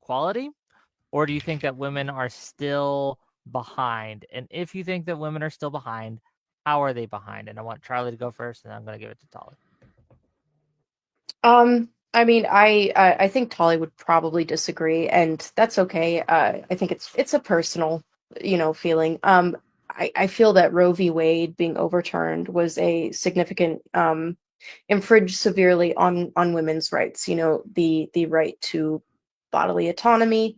equality, or do you think that women are still behind? And if you think that women are still behind, how are they behind? And I want Charlie to go first, and then I'm going to give it to Tolly. I mean, I think Tolly would probably disagree, and that's okay. I think it's a personal, feeling. I feel that Roe v. Wade being overturned was a significant infringe severely on women's rights. The right to bodily autonomy.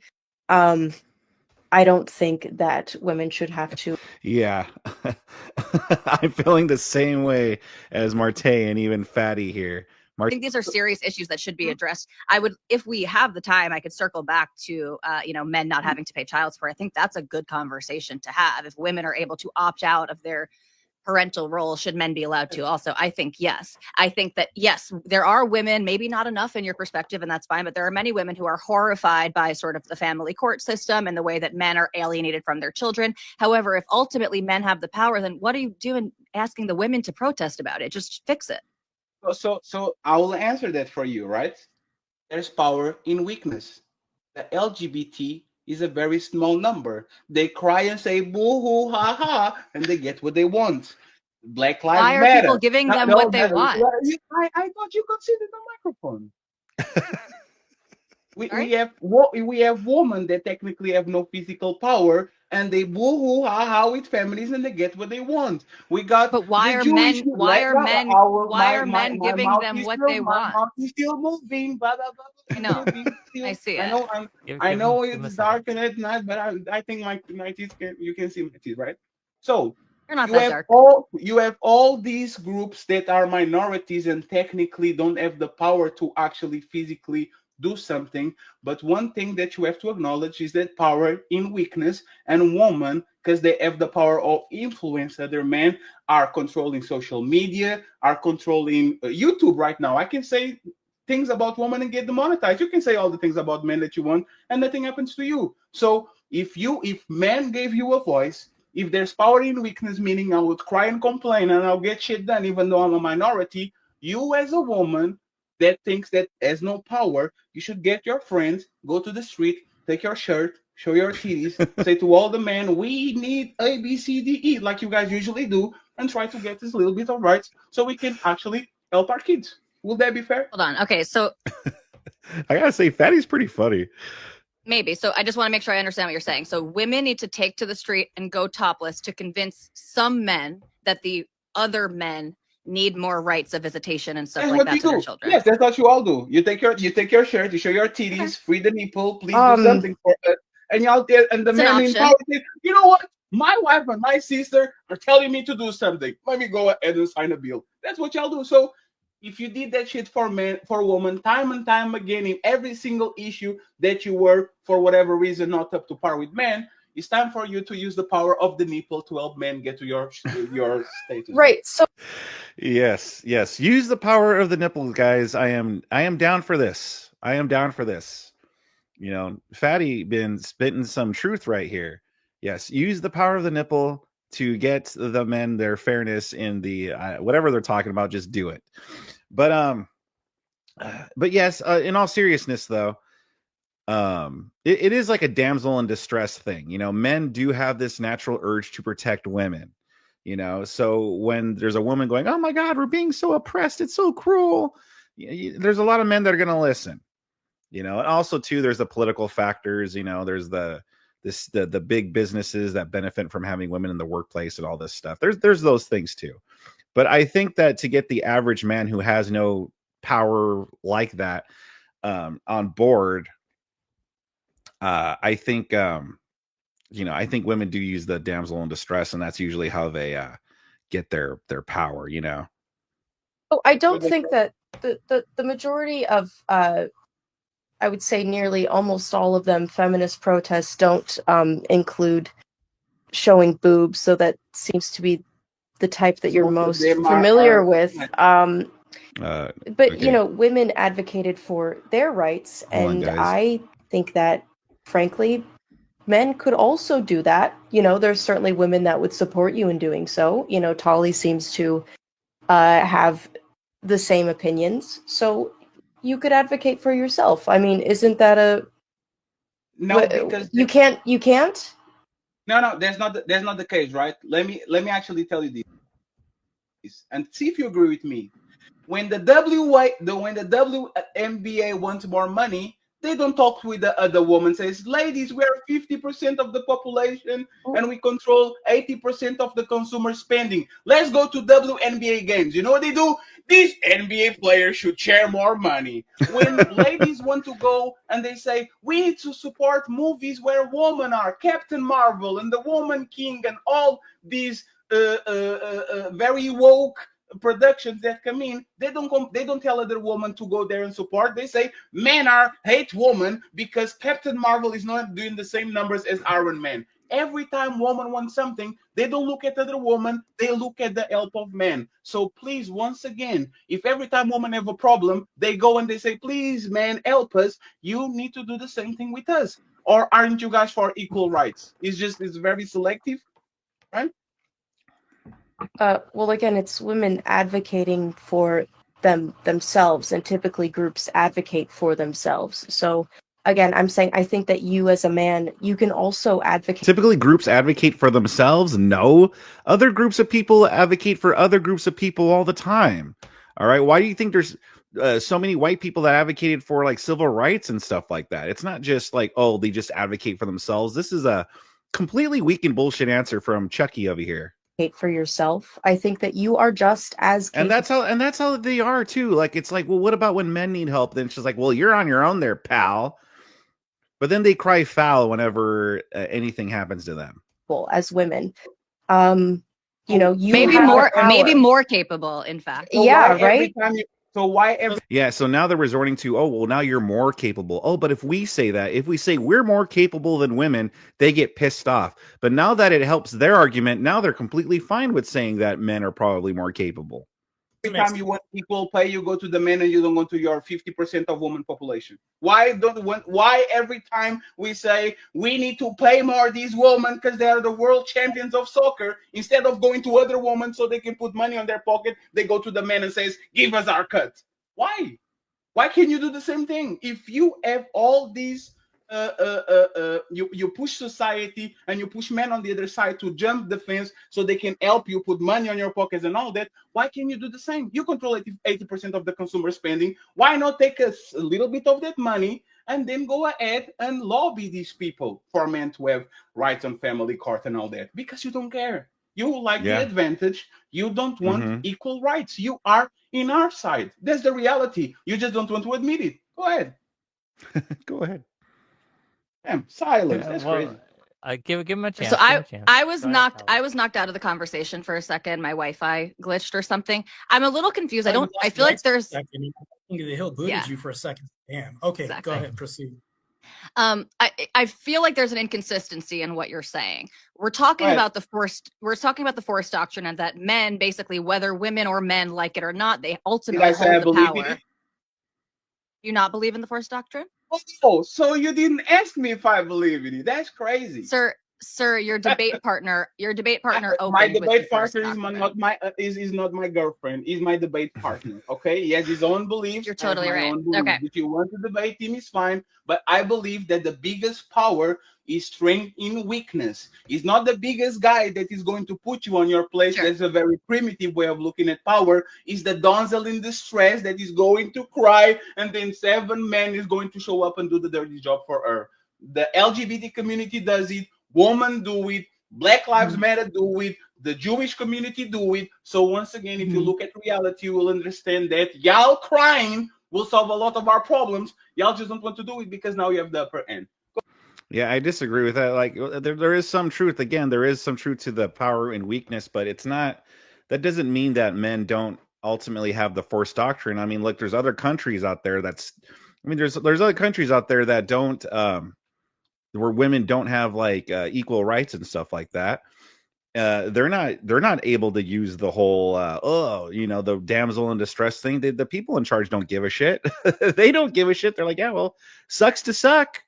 I don't think that women should have to. Yeah. I'm feeling the same way as Marte and even Fatty here. I think these are serious issues that should be addressed. I would, if we have the time, I could circle back to, men not having to pay child support. I think that's a good conversation to have. If women are able to opt out of their parental role, should men be allowed to? Also, I think yes. I think that yes, there are women, maybe not enough in your perspective, and that's fine, but there are many women who are horrified by sort of the family court system and the way that men are alienated from their children. However, if ultimately men have the power, then what are you doing asking the women to protest about it? Just fix it. So I will answer that for you, right? There's power in weakness. The LGBT is a very small number. They cry and say boo hoo ha ha, and they get what they want. Black Lives Why are Matter. people giving them what they want? I thought you considered the microphone. we have women that technically have no physical power, and they boo hoo ha ha with families, and they get what they want. We got. But why are men? Why are men? Why are men giving them what they want? My mouth is still moving. Blah blah blah. I know. I see it. I know it's dark at night, but I think my teeth you can see my teeth, right? So you're not that dark. You have all these groups that are minorities and technically don't have the power to actually physically do something. But one thing that you have to acknowledge is that power in weakness, and women, because they have the power of influence other men, are controlling social media, are controlling YouTube right now. I can say things about women and get demonetized. You can say all the things about men that you want, and nothing happens to you. So if men gave you a voice, if there's power in weakness, meaning I would cry and complain and I'll get shit done even though I'm a minority, you as a woman that thinks that has no power, you should get your friends, go to the street, take your shirt, show your titties, say to all the men, we need A, B, C, D, E, like you guys usually do, and try to get this little bit of rights so we can actually help our kids. Will that be fair? Hold on. Okay, so I gotta say, Fatty's pretty funny. Maybe. So I just want to make sure I understand what you're saying. So women need to take to the street and go topless to convince some men that the other men need more rights of visitation and stuff like that to their children. Yes, that's what you all do. You take your shirt, you show your titties, free the nipple, please do something for us. And y'all and the men in power say, you know what? My wife and my sister are telling me to do something. Let me go ahead and sign a bill. That's what y'all do. So if you did that shit for men, for women, time and time again, in every single issue that you were, for whatever reason, not up to par with men, it's time for you to use the power of the nipple to help men get to your status. Right. So yes, use the power of the nipple, guys. I am down for this. Fatty been spitting some truth right here. Yes, use the power of the nipple to get the men their fairness in the whatever they're talking about. Just do it. But yes, in all seriousness, though, it is like a damsel in distress thing. Men do have this natural urge to protect women. So when there's a woman going, "Oh my God, we're being so oppressed. It's so cruel," there's a lot of men that are going to listen. And also too, there's the political factors. There's the big businesses that benefit from having women in the workplace and all this stuff. There's those things too. But I think that to get the average man who has no power like that on board, I think I think women do use the damsel in distress, and that's usually how they get their power. Oh, I don't think that the majority of I would say nearly almost all of them feminist protests don't include showing boobs, so that seems to be the type that you're most familiar with. But okay. Women advocated for their rights, and I think that, frankly, men could also do that. There's certainly women that would support you in doing so. Tolly seems to have the same opinions, so you could advocate for yourself. I mean, isn't that No, because you can't. You can't. no, that's not the case, right? Let me actually tell you this and see if you agree with me. When the WNBA wants more money, they don't talk with the other woman. Says, ladies, we are 50% of the population and we control 80% of the consumer spending. Let's go to WNBA games. You know what they do? These NBA players should share more money. When ladies want to go and they say, we need to support movies where women are, Captain Marvel and the Woman King and all these very woke productions that come in, they don't tell other women to go there and support. They say men are hate women because Captain Marvel is not doing the same numbers as Iron Man. Every time woman wants something, they don't look at other women, they look at the help of men. So please, once again, if every time women have a problem, they go and they say, please, man, help us, you need to do the same thing with us. Or aren't you guys for equal rights? It's very selective, right? Well, again, it's women advocating for themselves, and typically groups advocate for themselves. So again, I'm saying I think that you as a man, you can also advocate. Typically, groups advocate for themselves. No, other groups of people advocate for other groups of people all the time. All right, why do you think there's so many white people that advocated for like civil rights and stuff like that? It's not just like, oh, they just advocate for themselves. This is a completely weak and bullshit answer from Chucky over here. For yourself. I think that you are just as And that's how they are too. Like, it's like, well, what about when men need help? Then she's like, well, you're on your own there, pal. But then they cry foul whenever anything happens to them. capable as women. You know, you maybe have more the power. maybe more capable, in fact. So Yeah, why every right? time you- so why every Yeah, so now they're resorting to, oh, well, now you're more capable. Oh, but if we say that, if we say we're more capable than women, they get pissed off. But now that it helps their argument, now they're completely fine with saying that men are probably more capable. time you want equal pay, you go to the men and you don't go to your 50% of woman population? Why every time we say we need to pay more these women because they are the world champions of soccer, instead of going to other women so they can put money on their pocket, they go to the men and says, give us our cut? Why? Why can't you do the same thing? If you have all these you push society and you push men on the other side to jump the fence so they can help you put money on your pockets and all that. Why can't you do the same? You control 80% of the consumer spending. Why not take a little bit of that money and then go ahead and lobby these people for men to have rights on family court and all that? Because you don't care. You like the advantage. You don't want equal rights. You are in our side. That's the reality. You just don't want to admit it. Go ahead. Go ahead. Damn, silence. That's crazy. Give him a chance. So give him a chance. I was Go ahead, knocked Tyler. I was knocked out of the conversation for a second. My Wi-Fi glitched or something. I'm a little confused. I Sorry, we I lost feel you like there's I think he'll booted Yeah. you for a second. Damn. Okay, Exactly. go ahead, proceed. I feel like there's an inconsistency in what you're saying. We're talking Right. about the forced doctrine, and that men, basically, whether women or men like it or not, they Did ultimately I say I hold the believe in power. it? You not believe in the forced doctrine? Oh, so you didn't ask me if I believe in it. That's crazy. Sir, your debate partner My opened with the debate forced partner is doctrine. not my is not my girlfriend. He's my debate partner. Okay, he has his own beliefs. You're I have totally my right. own beliefs. Okay. If you want to debate him, it's fine. But I believe that the biggest power is strength in weakness. He's not the biggest guy that is going to put you on your place. Sure. That's a very primitive way of looking at power. Is the damsel in distress that is going to cry, and then 7 men is going to show up and do the dirty job for her. The LGBT community does it. Women do it. Black Lives Matter do it. The Jewish community do it. So once again, if you look at reality, you will understand that y'all crying will solve a lot of our problems. Y'all just don't want to do it because now you have the upper end. Yeah, I disagree with that. Like, there is some truth. Again, there is some truth to the power and weakness, but it's not. That doesn't mean that men don't ultimately have the forced doctrine. I mean, look, there's other countries out there that's. I mean, there's other countries out there that don't, where women don't have like equal rights and stuff like that. They're not able to use the whole the damsel in distress thing. The people in charge don't give a shit. They don't give a shit. They're like, yeah, well, sucks to suck.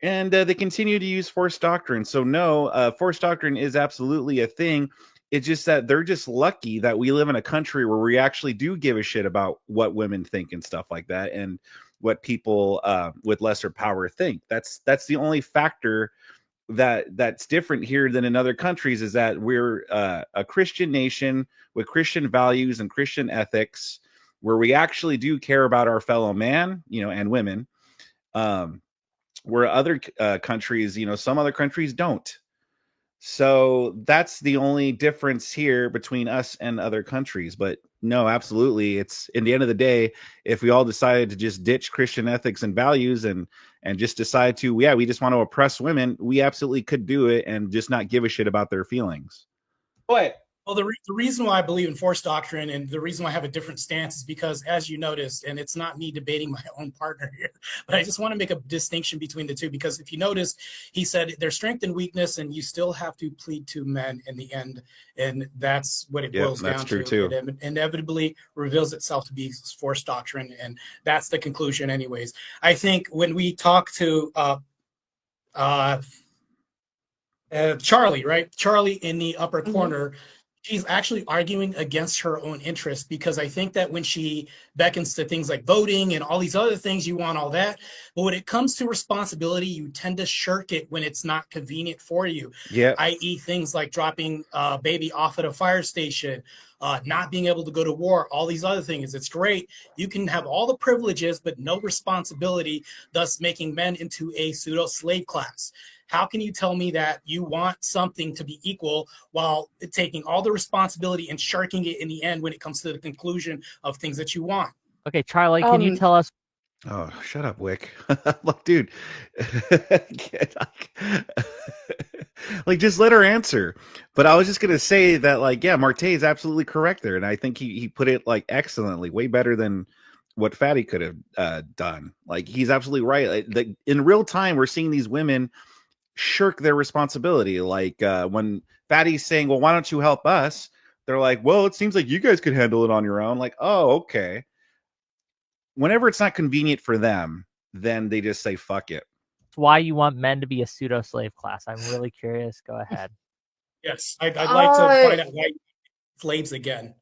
And they continue to use forced doctrine. So no, forced doctrine is absolutely a thing. It's just that they're just lucky that we live in a country where we actually do give a shit about what women think and stuff like that. And what people with lesser power think. That's the only factor that's different here than in other countries, is that we're a Christian nation with Christian values and Christian ethics, where we actually do care about our fellow man, and women. Where other countries, some other countries don't. So that's the only difference here between us and other countries. But no, absolutely, it's in the end of the day, if we all decided to just ditch Christian ethics and values and just decide to, we just want to oppress women, we absolutely could do it and just not give a shit about their feelings. But Well, the reason why I believe in force doctrine and the reason why I have a different stance is because, as you noticed, and it's not me debating my own partner here, but I just want to make a distinction between the two, because if you notice, he said there's strength and weakness, and you still have to plead to men in the end, and that's what it boils that's down true to. too. It inevitably reveals itself to be force doctrine, and that's the conclusion anyways. I think when we talk to Charlie, right? Charlie in the upper corner, she's actually arguing against her own interest, because I think that when she beckons to things like voting and all these other things, you want all that. But when it comes to responsibility, you tend to shirk it when it's not convenient for you. Yeah. I.e. things like dropping a baby off at a fire station, not being able to go to war, all these other things. It's great. You can have all the privileges, but no responsibility, thus making men into a pseudo slave class. How can you tell me that you want something to be equal while taking all the responsibility and sharking it in the end when it comes to the conclusion of things that you want? Okay, Charlie, can you tell us? Oh, shut up, Wick. Look, dude. Like, just let her answer. But I was just gonna say that, like, yeah, Marte is absolutely correct there, and I think he put it like excellently, way better than what Fatty could have done. Like, he's absolutely right. Like, in real time, we're seeing these women shirk their responsibility. Like when Fatty's saying, well, why don't you help us? They're like, well, it seems like you guys could handle it on your own. Like, oh, okay. Whenever it's not convenient for them, then they just say, fuck it. Why you want men to be a pseudo slave class? I'm really curious. Go ahead. Yes, I'd like to find out why slaves again.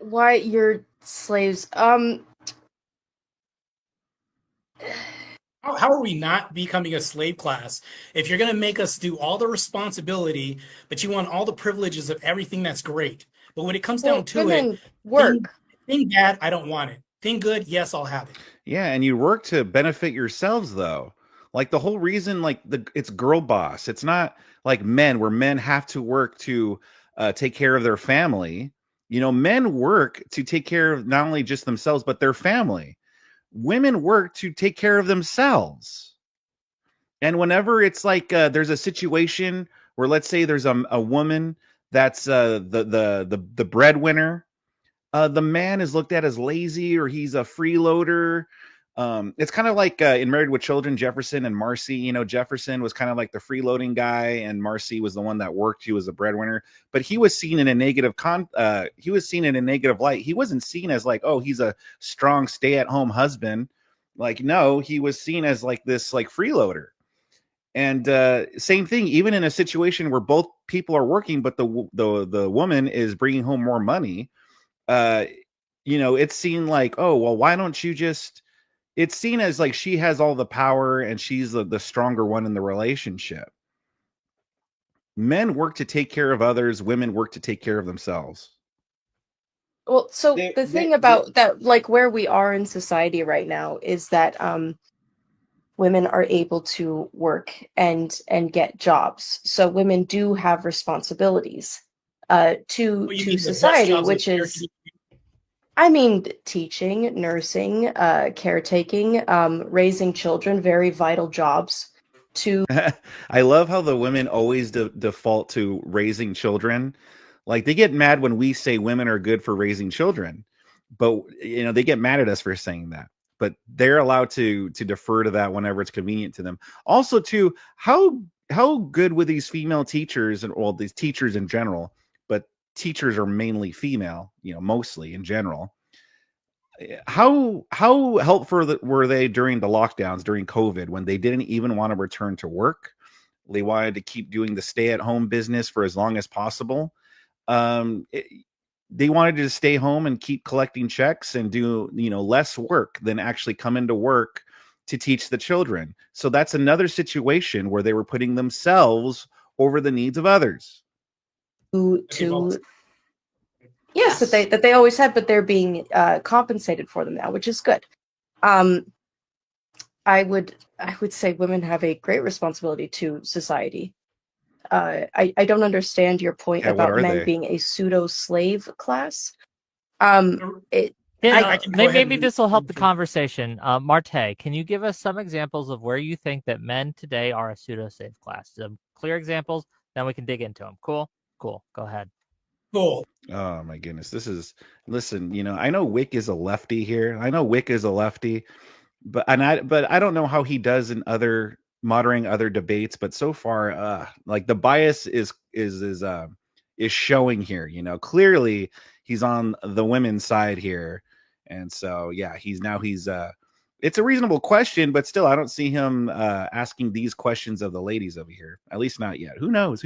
Why you're slaves? How are we not becoming a slave class if you're going to make us do all the responsibility, but you want all the privileges of everything? That's great. But when it comes down to it, work. Thing bad, I don't want it. Thing good, yes, I'll have it. Yeah, and you work to benefit yourselves, though. Like, the whole reason, like, it's girl boss. It's not like men, where men have to work to take care of their family. Men work to take care of not only just themselves, but their family. Women work to take care of themselves. And whenever it's like there's a situation where, let's say, there's a woman that's the breadwinner, the man is looked at as lazy, or he's a freeloader. It's kind of like in Married with Children, Jefferson and Marcy. Jefferson was kind of like the freeloading guy, and Marcy was the one that worked. He was a breadwinner, but he was seen in a negative he was seen in a negative light. He wasn't seen as like, oh, he's a strong stay-at-home husband. Like, no, he was seen as like this like freeloader. And same thing, even in a situation where both people are working, but the woman is bringing home more money. It's seen like, oh, well, why don't you just? It's seen as like she has all the power and she's the stronger one in the relationship. Men work to take care of others. Women work to take care of themselves. Well, so the thing about that, like where we are in society right now, is that women are able to work and get jobs. So women do have responsibilities to society, which is, I mean, teaching, nursing, caretaking, raising children, very vital jobs. I love how the women always default to raising children. Like, they get mad when we say women are good for raising children, but they get mad at us for saying that. But they're allowed to defer to that whenever it's convenient to them. Also, too, how good with these female teachers, and all these teachers in general, but teachers are mainly female, mostly in general. How helpful were they during the lockdowns, during COVID, when they didn't even want to return to work? They wanted to keep doing the stay-at-home business for as long as possible. they wanted to stay home and keep collecting checks and do, less work than actually come into work to teach the children. So that's another situation where they were putting themselves over the needs of others. To yes, that they always had, but they're being compensated for them now, which is good. I would say women have a great responsibility to society. I don't understand your point about men being a pseudo slave class. Maybe this will help the conversation. Marte, can you give us some examples of where you think that men today are a pseudo slave class? Some clear examples, then we can dig into them. Cool. Go ahead. Cool. Oh my goodness. Listen, I know Wick is a lefty here. But I don't know how he does in moderating other debates, but so far, like the bias is showing here. Clearly he's on the women's side here, and so yeah, he's it's a reasonable question, but still, I don't see him asking these questions of the ladies over here. At least not yet. Who knows?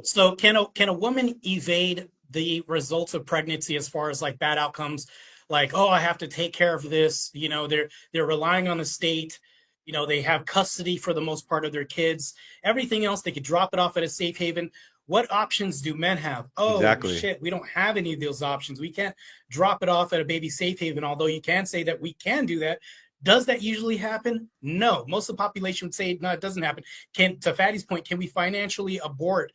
So can a woman evade the results of pregnancy as far as like bad outcomes? Like, oh, I have to take care of this. They're relying on the state. They have custody for the most part of their kids. Everything else, they could drop it off at a safe haven. What options do men have? Oh, exactly. Shit, we don't have any of those options. We can't drop it off at a baby safe haven, although you can say that we can do that. Does that usually happen? No. Most of the population would say, no, it doesn't happen. To Fatty's point, can we financially abort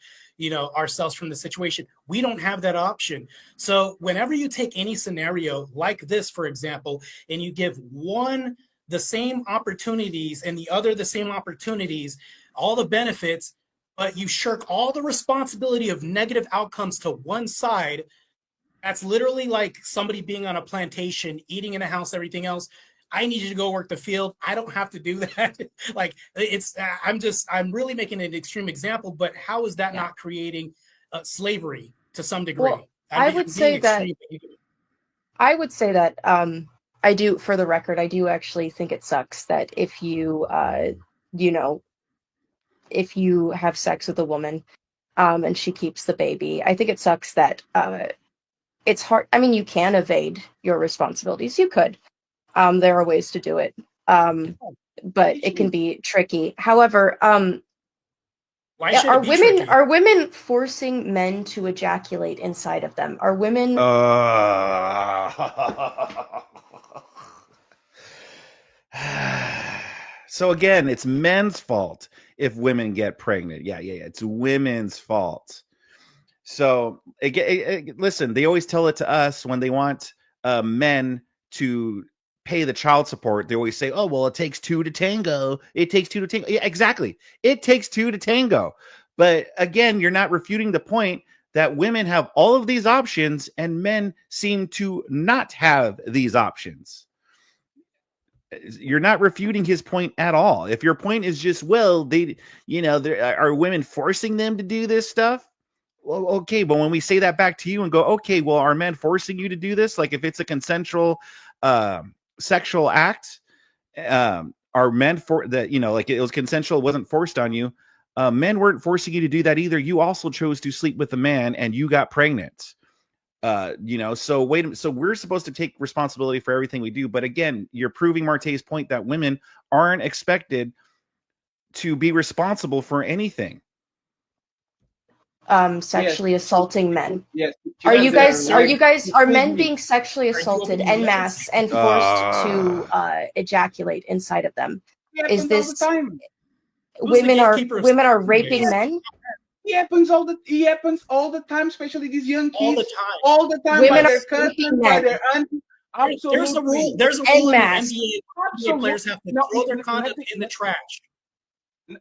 ourselves from the situation? We don't have that option. So whenever you take any scenario like this, for example, and you give one the same opportunities and the other the same opportunities, all the benefits, but you shirk all the responsibility of negative outcomes to one side, that's literally like somebody being on a plantation, eating in a house, everything else. I need you to go work the field. I don't have to do that. Like I'm really making an extreme example, but how is that not creating slavery to some degree? Well, I would say that I do, for the record, I do actually think it sucks that if you, if you have sex with a woman and she keeps the baby, I think it sucks that it's hard. I mean, you can evade your responsibilities. You could. There are ways to do it, but it can be tricky. However, are women forcing men to ejaculate inside of them? Are women? So again, it's men's fault if women get pregnant. Yeah. It's women's fault. So listen, they always tell it to us when they want men to pay the child support. They always say, oh, well, it takes two to tango. Yeah, exactly. It takes two to tango. But again, you're not refuting the point that women have all of these options and men seem to not have these options. You're not refuting his point at all. If your point is just, well, are women forcing them to do this stuff? Well, okay, but when we say that back to you and go, okay, well, are men forcing you to do this? Like if it's a consensual sexual act, are men for that? Like it was consensual, it wasn't forced on you. Men weren't forcing you to do that either. You also chose to sleep with a man and you got pregnant. So wait a minute. So we're supposed to take responsibility for everything we do. But again, you're proving Marte's point that women aren't expected to be responsible for anything. Sexually assaulting men. Yes. Are men being sexually assaulted en masse and forced to ejaculate inside of them? Is this women are raping men? It happens all the time, especially these young kids. All the time. Women are raping men. Absolutely. There's a rule in the NBA. Players have to throw their condom in the trash.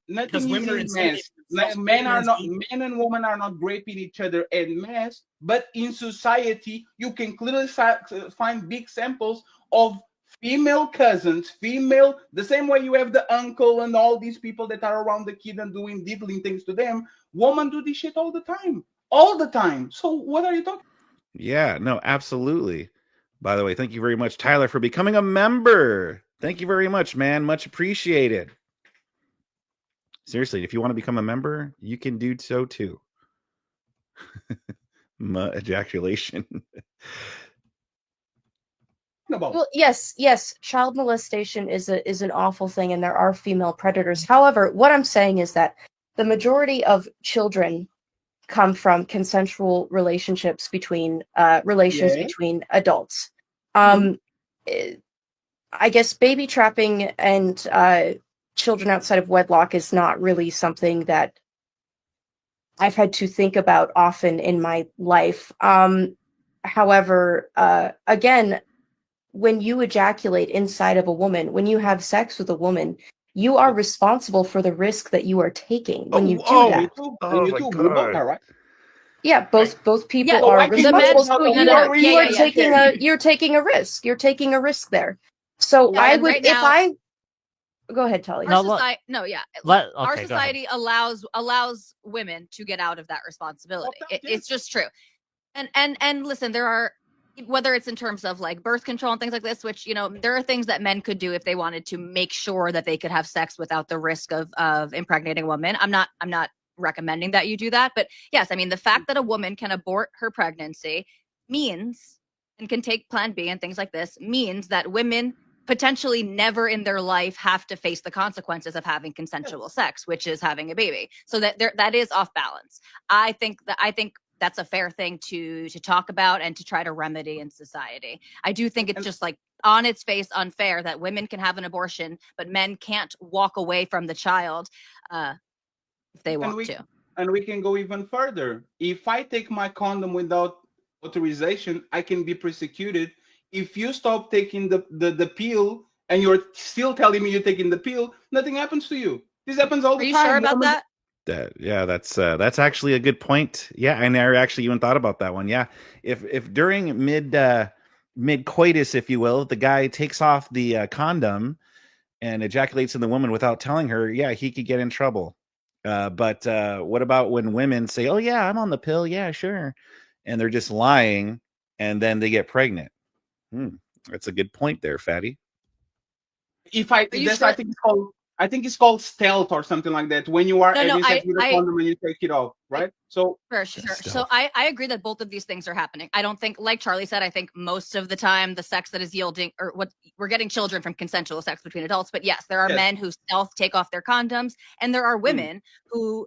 Nothing is in mass. Men and women are not raping each other en masse, but in society, you can clearly find big samples of female cousins, the same way you have the uncle and all these people that are around the kid and doing diddling things to them. Women do this shit all the time. So what are you talking? Yeah, no, absolutely. By the way, thank you very much, Tyler, for becoming a member. Thank you very much, man. Much appreciated. Seriously, if you want to become a member, you can do so too. ejaculation. About Well, yes, child molestation is an awful thing, and there are female predators. However, what I'm saying is that the majority of children come from consensual relationships between relations yeah. between adults. Mhm. I guess baby trapping and children outside of wedlock is not really something that I've had to think about often in my life. However, again, when you ejaculate inside of a woman, when you have sex with a woman, you are responsible for the risk that you are taking when you do And you that. too. Oh And you my too. We both god. are, right? Yeah, Right. both people Yeah, So are why can the you responsible. men. not So have No, a no, no. more you are research taking then? you're taking a risk. You're taking a risk there. So Yeah, I and would right if now, I go ahead, Tully. No, our society, no, yeah, our okay, go ahead. society allows women to get out of that responsibility. It's just true. And listen, there are, whether it's in terms of like birth control and things like this, which, you know, there are things that men could do if they wanted to make sure that they could have sex without the risk of impregnating a woman. I'm not recommending that you do that, but yes, I mean, the fact that a woman can abort her pregnancy means, and can take plan B and things like this, means that women potentially never in their life have to face the consequences of having consensual sex, which is having a baby. So that is off balance. I think that's a fair thing to talk about and to try to remedy in society. I do think it's just like on its face unfair that women can have an abortion, but men can't walk away from the child if they want to. And we can go even further. If I take my condom without authorization, I can be prosecuted. If you stop taking the pill and you're still telling me you're taking the pill, nothing happens to you. This happens all Are the you time. sure about that? That's actually a good point. Yeah, I never actually even thought about that one. Yeah, if during mid coitus, if you will, the guy takes off the condom and ejaculates in the woman without telling her, yeah, he could get in trouble. But what about when women say, "Oh yeah, I'm on the pill. Yeah, sure," and they're just lying, and then they get pregnant? That's a good point there, Fatty. If I Are you this sure? I think it's called stealth or something like that. When you are No, having sex with a I condom and you take it off, right? So For sure. So Stealth. I agree that both of these things are happening. I don't think, like Charlie said, I think most of the time the sex that is yielding, or what we're getting children from consensual sex between adults. But yes, there are yes. men who stealth take off their condoms, and there are women who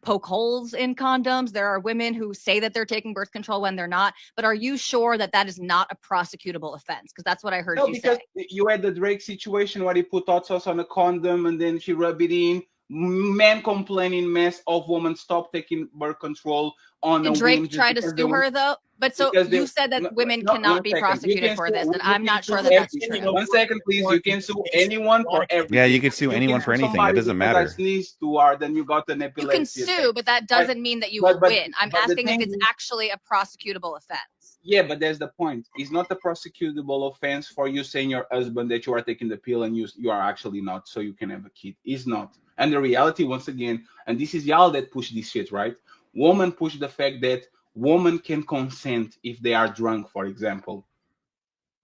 poke holes in condoms. There are women who say that they're taking birth control when they're not. But are you sure that that is not a prosecutable offense? Because that's what I heard No, you because say. you had the Drake situation where he put hot sauce on a condom and then she rubbed it in. Men complaining mess of women stop taking birth control on a Did whim Drake just try to because they sue want. her though? But so Because they you said that no, women no, cannot one be second. You prosecuted can for sue this, and you I'm can not sure sue that that's every, true. one second please. You can sue anyone for everything. Yeah, you could sue anyone can for sue anything. It somebody doesn't because I matter. sneezed too hard and you got an You can epilepsy sue, attack. but that Right? doesn't mean that you But will win. I'm but the asking if thing it's is, actually a prosecutable offense. yeah, but there's the point. It's not a prosecutable offense for you saying your husband that you are taking the pill and you are actually not, so you can have a kid. It's not. And the reality, once again, and this is y'all that push this shit, right? Women push the fact that women can consent if they are drunk, for example.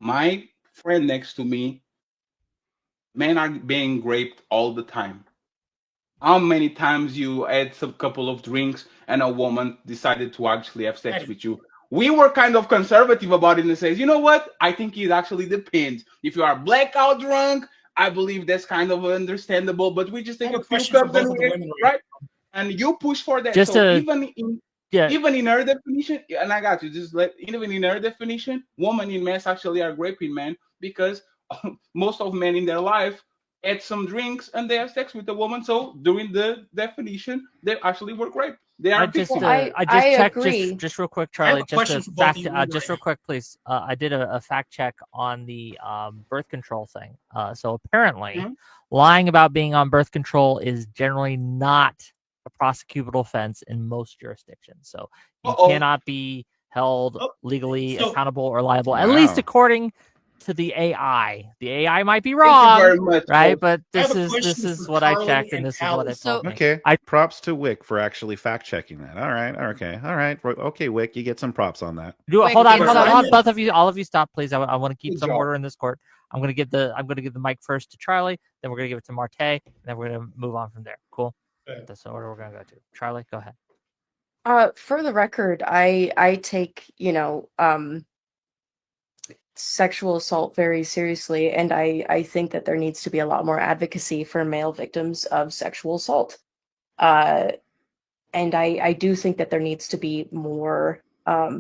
My friend next to me, men are being raped all the time. How many times you had some couple of drinks and a woman decided to actually have sex with you? We were kind of conservative about it and says, you know what? I think it actually depends. If you are blackout drunk, I believe that's kind of understandable. But we just I take have a a few question for cups and both of the we, women right? And you push for that. Just So to yeah, even in her definition, and I got you, just let even in her definition, women in mass actually are raping men because most of men in their life had some drinks and they have sex with a woman. So during the definition, they actually were raped. They are victims. I I just checked agree. just real quick, I have Charlie. a Just question a for both fact, of you. just real quick, please. I did a fact check on the birth control thing. So apparently, Mhm. lying about being on birth control is generally not a prosecutable offense in most jurisdictions. So you Uh-oh. cannot be held Oh, legally so- accountable or liable, at least Wow. according to the AI. The AI might be Thank you wrong, very much. right? But I have this a is question for what I Carly checked, and and this is what Callie. it So told me. Okay. I Props to Wick for actually fact checking that. All right. Okay. All right. Okay, Wick, you get some props on that. do Wait, hold on, it's hold on, so- both of you, all of you, stop, please. I want to keep Good some job. order in this court. I'm gonna give the mic first to Charlie, then we're gonna give it to Marte, and then we're gonna move on from there. Cool. Okay. That's the order we're gonna go to. Charlie, go ahead. For the record, I take, sexual assault very seriously, and I think that there needs to be a lot more advocacy for male victims of sexual assault. And I do think that there needs to be more, I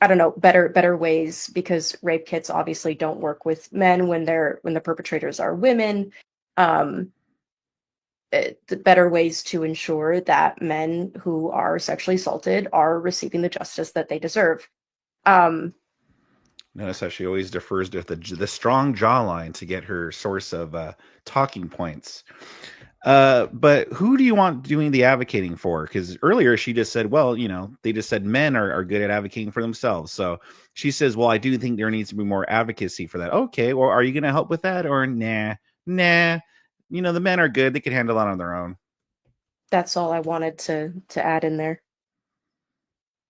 don't know, better ways, because rape kits obviously don't work with men when the perpetrators are women. The better ways to ensure that men who are sexually assaulted are receiving the justice that they deserve. Notice how she always defers to the strong jawline to get her source of talking points. But who do you want doing the advocating for? Because earlier she just said, well, they just said men are good at advocating for themselves. So she says, well, I do think there needs to be more advocacy for that. Okay, well, are you going to help with that, or nah? The men are good; they can handle it on their own. That's all I wanted to add in there.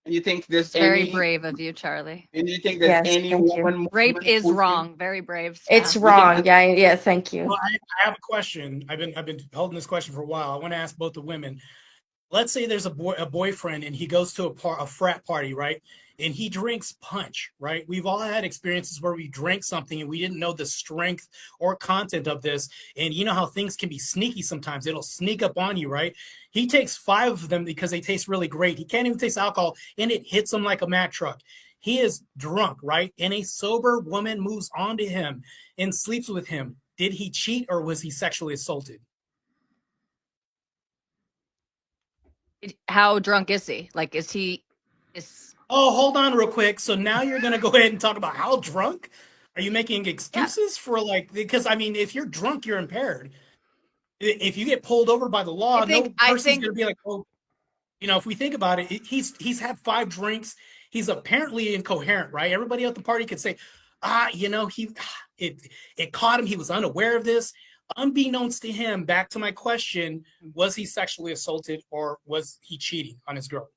And you think there's Very brave of you, Charlie. And you think that Yes, any thank you. woman Rape movement is would be- wrong. Very brave. It's Sam. wrong. Yeah, thank you. Well, I have a question. I've been holding this question for a while. I want to ask both the women. Let's say there's a boyfriend, and he goes to a frat party, right? And he drinks punch, right? We've all had experiences where we drank something and we didn't know the strength or content of this. And you know how things can be sneaky sometimes. It'll sneak up on you, right? He takes 5 of them because they taste really great. He can't even taste alcohol, and it hits him like a Mack truck. He is drunk, right? And a sober woman moves on to him and sleeps with him. Did he cheat, or was he sexually assaulted? How drunk is he? Like, is he? Oh, hold on real quick. So now you're going to go ahead and talk about how drunk? Are you making excuses for, like, because I mean, if you're drunk, you're impaired. If you get pulled over by the law, no person's going to be like, oh, if we think about it, he's had 5 drinks. He's apparently incoherent, right? Everybody at the party could say, it caught him. He was unaware of this. Unbeknownst to him, back to my question, was he sexually assaulted, or was he cheating on his girl?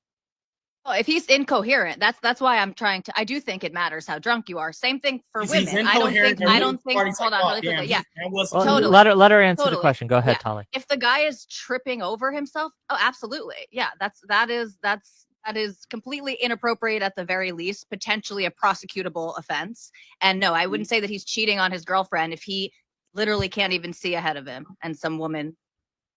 Well, if he's incoherent, that's why I'm trying to. I do think it matters how drunk you are. Same thing for women. I don't think. Hold on, really quickly. Yeah, totally. Let her answer the question. Go ahead, Tolly. If the guy is tripping over himself, oh, absolutely. Yeah, that is completely inappropriate at the very least, potentially a prosecutable offense. And no, I wouldn't say that he's cheating on his girlfriend if he literally can't even see ahead of him and some woman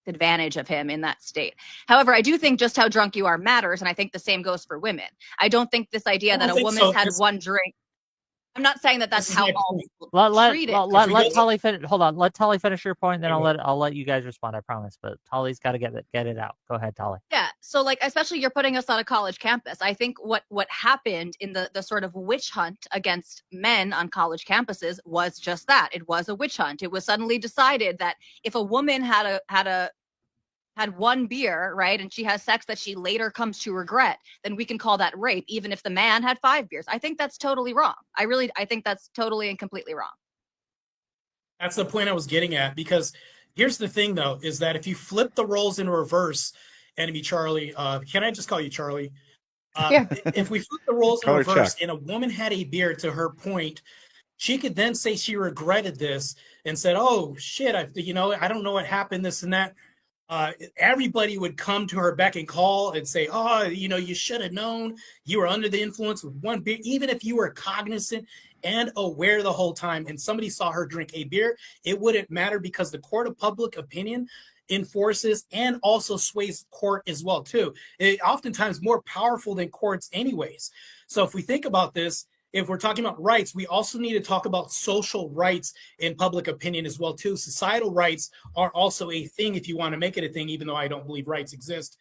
advantage of him in that state. However, I do think just how drunk you are matters, and I think the same goes for women. I don't think this idea that a woman's had one drink. I'm not saying that that's how all people treat it. Let Tolly finish. Hold on. Let Tolly finish your point, then I'll let you guys respond. I promise. But Tolly's got to get it out. Go ahead, Tolly. Yeah. So, like, especially you're putting us on a college campus. I think what happened in the sort of witch hunt against men on college campuses was just that. It was a witch hunt. It was suddenly decided that if a woman had one beer, right, and she has sex that she later comes to regret, then we can call that rape, even if the man had 5 beers. I think that's totally wrong. I think that's totally and completely wrong. That's the point I was getting at, because here's the thing, though, is that if you flip the roles in reverse, enemy Charlie, can I just call you Charlie? Yeah. If we flip the roles in reverse and a woman had a beer, to her point, she could then say she regretted this and said, oh, shit, I don't know what happened, this and that. Everybody would come to her beck and call and say, oh, you should have known you were under the influence with one beer. Even if you were cognizant and aware the whole time and somebody saw her drink a beer, it wouldn't matter, because the court of public opinion enforces and also sways court as well, too. It oftentimes more powerful than courts anyways. So if we think about this, if we're talking about rights, we also need to talk about social rights in public opinion as well, too. Societal rights are also a thing if you want to make it a thing, even though I don't believe rights exist.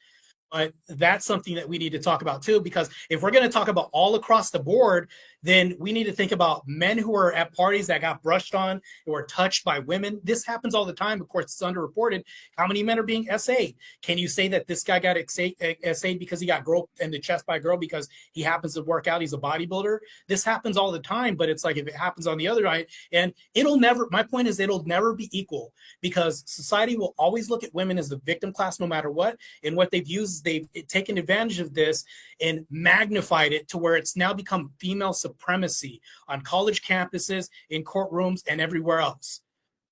But that's something that we need to talk about, too, because if we're going to talk about all across the board, then we need to think about men who are at parties that got brushed on or touched by women. This happens all the time. Of course, it's underreported. How many men are being SA'd? Can you say that this guy got SA'd because he got groped in the chest by a girl because he happens to work out? He's a bodybuilder. This happens all the time, but it's like if it happens on the other side, and my point is it'll never be equal, because society will always look at women as the victim class no matter what. And what they've used is they've taken advantage of this and magnified it to where it's now become female supremacy on college campuses, in courtrooms, and everywhere else.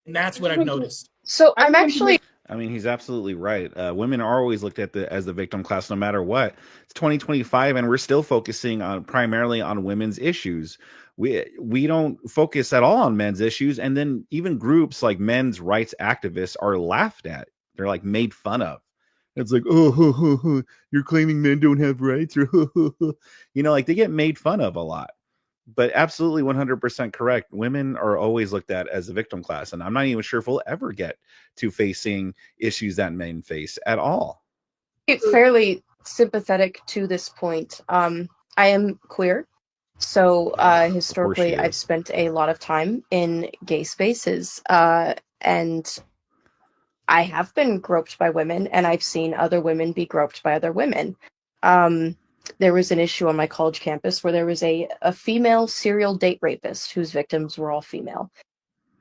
And that's what I've noticed. So I'm actually I mean, he's absolutely right. Women are always looked at as the victim class, no matter what. It's 2025, and we're still focusing on primarily on women's issues. We don't focus at all on men's issues, and then even groups like men's rights activists are laughed at. They're like made fun of. It's like, oh, you're claiming men don't have rights, or like they get made fun of a lot. But absolutely 100% correct. Women are always looked at as a victim class. And I'm not even sure if we'll ever get to facing issues that men face at all. Fairly sympathetic to this point. I am queer. So historically, I've spent a lot of time in gay spaces. And I have been groped by women, and I've seen other women be groped by other women. There was an issue on my college campus where there was a female serial date rapist whose victims were all female.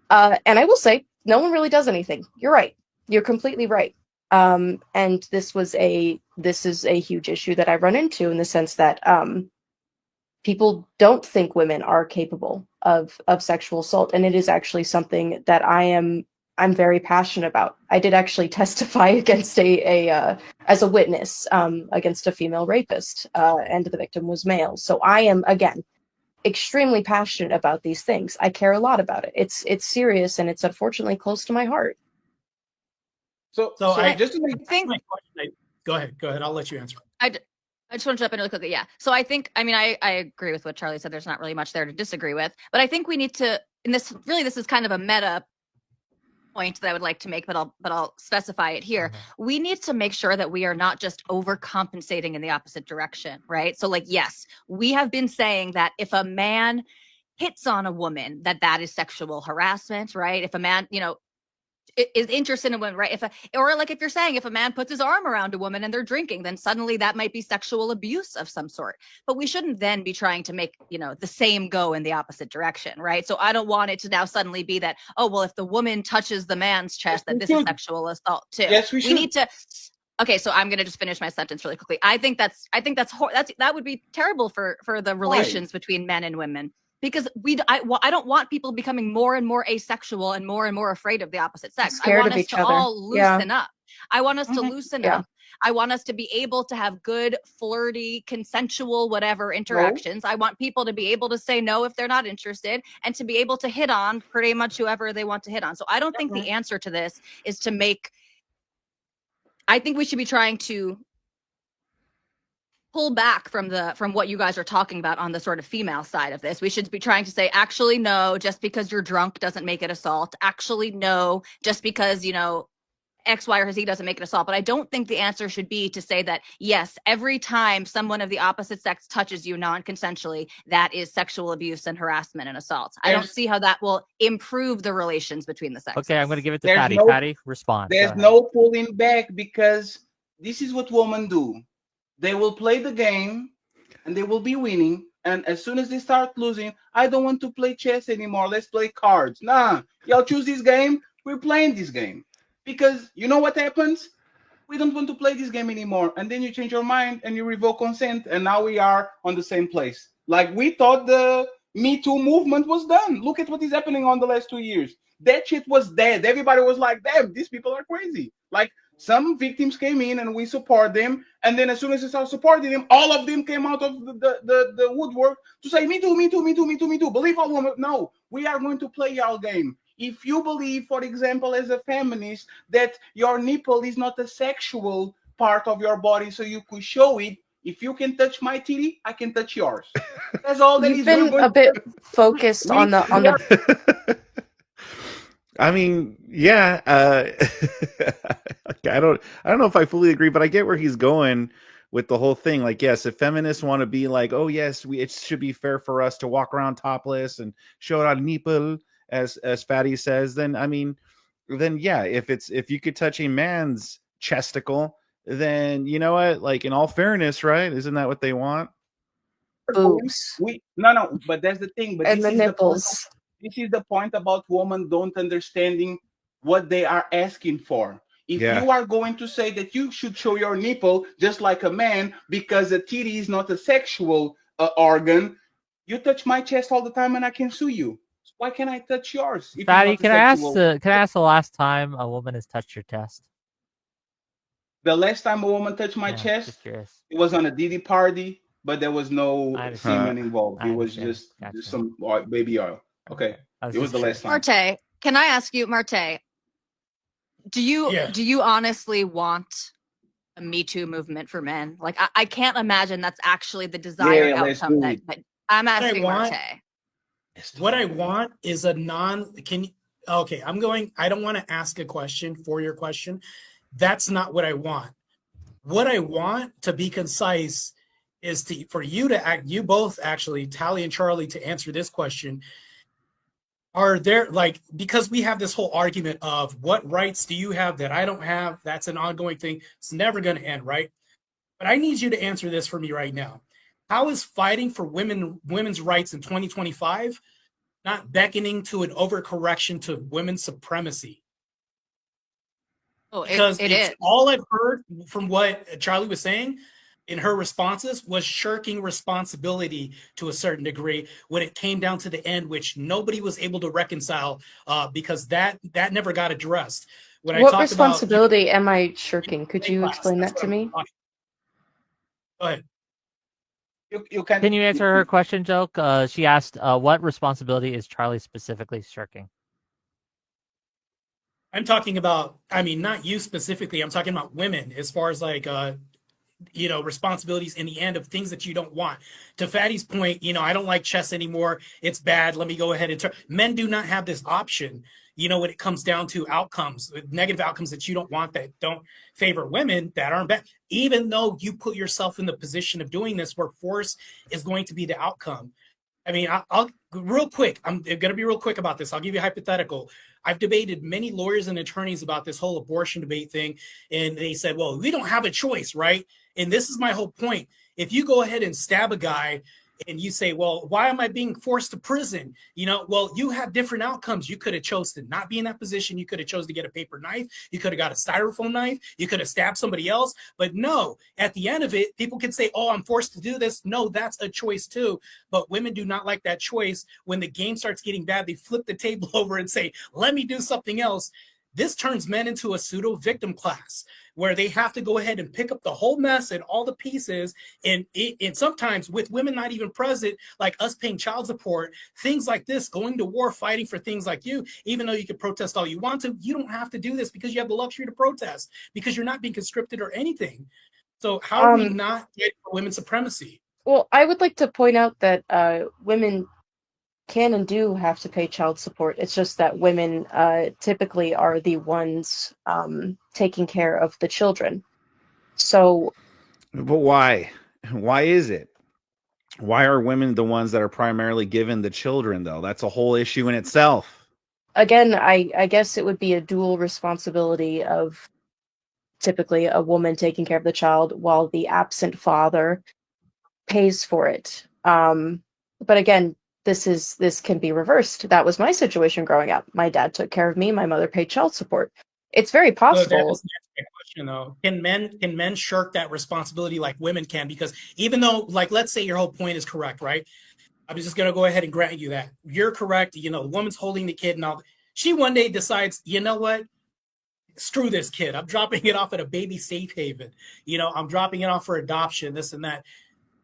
And I will say, no one really does anything. You're right. You're completely right. And this is a huge issue that I run into, in the sense that people don't think women are capable of sexual assault, and it is actually something that I'm very passionate about. I did actually testify against as a witness against a female rapist, and the victim was male. So I am, again, extremely passionate about these things. I care a lot about it. It's serious, and it's unfortunately close to my heart. So I think. Go ahead. Go ahead. I'll let you answer. I just want to jump in really quickly. Yeah. So I think, I agree with what Charlie said. There's not really much there to disagree with, but I think we need to, and this is kind of a meta point that I would like to make, but I'll specify it here. Mm-hmm. We need to make sure that we are not just overcompensating in the opposite direction, right? So, like, yes, we have been saying that if a man hits on a woman, that is sexual harassment, right? If a man, is interested in a woman, right? If you're saying if a man puts his arm around a woman and they're drinking, then suddenly that might be sexual abuse of some sort. But we shouldn't then be trying to make, the same go in the opposite direction, right? So I don't want it to now suddenly be that, oh, well, if the woman touches the man's chest, that this is sexual assault too. Yes, we should. We need to. Okay, so I'm going to just finish my sentence really quickly. I think that would be terrible for the relations between men and women. Because I don't want people becoming more and more asexual and more afraid of the opposite sex. I want us to all loosen up. I want us to loosen up. I want us to be able to have good, flirty, consensual, whatever interactions. I want people to be able to say no if they're not interested, and to be able to hit on pretty much whoever they want to hit on. So I don't think the answer to this is to make. I think we should be trying to pull back from what you guys are talking about on the sort of female side of this. We should be trying to say, actually, no, just because you're drunk doesn't make it assault. Actually, no, just because, X, Y, or Z doesn't make it assault. But I don't think the answer should be to say that, yes, every time someone of the opposite sex touches you non-consensually, that is sexual abuse and harassment and assault. I don't see how that will improve the relations between the sexes. Okay, I'm going to give it to Patty. Patty, respond. There's no pulling back, because this is what women do. They will play the game and they will be winning. And as soon as they start losing, I don't want to play chess anymore. Let's play cards. Nah, y'all choose this game. We're playing this game. Because you know what happens? We don't want to play this game anymore. And then you change your mind and you revoke consent. And now we are on the same place. Like, we thought the Me Too movement was done. Look at what is happening on the last 2 years. That shit was dead. Everybody was like, damn, these people are crazy. Like, some victims came in and we support them, and then as soon as we started supporting them, all of them came out of the woodwork to say, me too, me too, me too, me too, me too. Believe all women. No, we are going to play our game. If you believe, for example, as a feminist, that your nipple is not a sexual part of your body, so you could show it, if you can touch my titty, I can touch yours. That's all that You've been a bit focused on the I mean, yeah. I don't know if I fully agree, but I get where he's going with the whole thing. Like, yes, if feminists want to be like, oh yes, it should be fair for us to walk around topless and show our nipple, as Fatty says, then yeah, if you could touch a man's chesticle, then you know what? Like, in all fairness, right? Isn't that what they want? boobs. No, but that's the thing. But and the nipples. This is the point about women don't understanding what they are asking for. If you are going to say that you should show your nipple just like a man because a titty is not a sexual organ, you touch my chest all the time and I can sue you. Why can't I touch yours? Fatty, can I ask the last time a woman has touched your chest? The last time a woman touched my Yeah, chest, just curious. it was on a Diddy party, but there was no I understand. semen involved. I It was understand. just Gotcha. some baby oil. Okay, I was it was just the curious. last time. Marte, can I ask you, Marte? Do Yeah. you honestly want a Me Too movement for men? Like, I can't imagine that's actually the desired Yeah, let's outcome. do it. That I'm I asking want- Marte. What I want is a okay, I don't want to ask a question for your question. That's not what I want. What I want, to be concise, is for you to act, you both actually, Tally and Charlie, to answer this question. Are there, like, because we have this whole argument of what rights do you have that I don't have? That's an ongoing thing. It's never going to end, right? But I need you to answer this for me right now. How is fighting for women's rights in 2025 not beckoning to an overcorrection to women's supremacy? Oh, Because it it's is. all I've heard from what Charlie was saying in her responses was shirking responsibility to a certain degree when it came down to the end, which nobody was able to reconcile because that never got addressed. When What I talked responsibility am I shirking? Could you class, explain that's that what to I'm me? talking. Go ahead. You Can you answer her question, Joke? She asked, what responsibility is Charlie specifically shirking? I'm talking about, I mean, not you specifically. I'm talking about women as far as like, responsibilities in the end of things that you don't want. To Fatty's point, I don't like chess anymore. It's bad. Let me go ahead and turn. Men do not have this option, when it comes down to outcomes, negative outcomes that you don't want, that don't favor women, that aren't bad. Even though you put yourself in the position of doing this, where force is going to be the outcome. I mean, I'll real quick. I'm going to be real quick about this. I'll give you a hypothetical. I've debated many lawyers and attorneys about this whole abortion debate thing, and they said, well, we don't have a choice, right? And this is my whole point. If you go ahead and stab a guy and you say, well, why am I being forced to prison? Well, you have different outcomes. You could have chose to not be in that position. You could have chose to get a paper knife. You could have got a styrofoam knife. You could have stabbed somebody else. But no, at the end of it, people can say, oh, I'm forced to do this. No, that's a choice too. But women do not like that choice. When the game starts getting bad, they flip the table over and say, let me do something else. This turns men into a pseudo victim class where they have to go ahead and pick up the whole mess and all the pieces. And sometimes with women not even present, like us paying child support, things like this, going to war, fighting for things like you, even though you can protest all you want to, you don't have to do this because you have the luxury to protest because you're not being conscripted or anything. So how are we not getting for women's supremacy? Well, I would like to point out that women can and do have to pay child support. It's just that women typically are the ones taking care of the children. So, but why? Why is it? Why are women the ones that are primarily given the children, though? That's a whole issue in itself. again, I guess it would be a dual responsibility of typically a woman taking care of the child while the absent father pays for it. But again, this can be reversed. That was my situation growing up. My dad took care of me. My mother paid child support. It's very So that possible. doesn't answer my question, though. Can men shirk that responsibility like women can? Because even though, like, let's say your whole point is correct, right? I'm just going to go ahead and grant you that. You're correct. The woman's holding the kid and all. She one day decides, you know what? Screw this kid. I'm dropping it off at a baby safe haven. I'm dropping it off for adoption, this and that.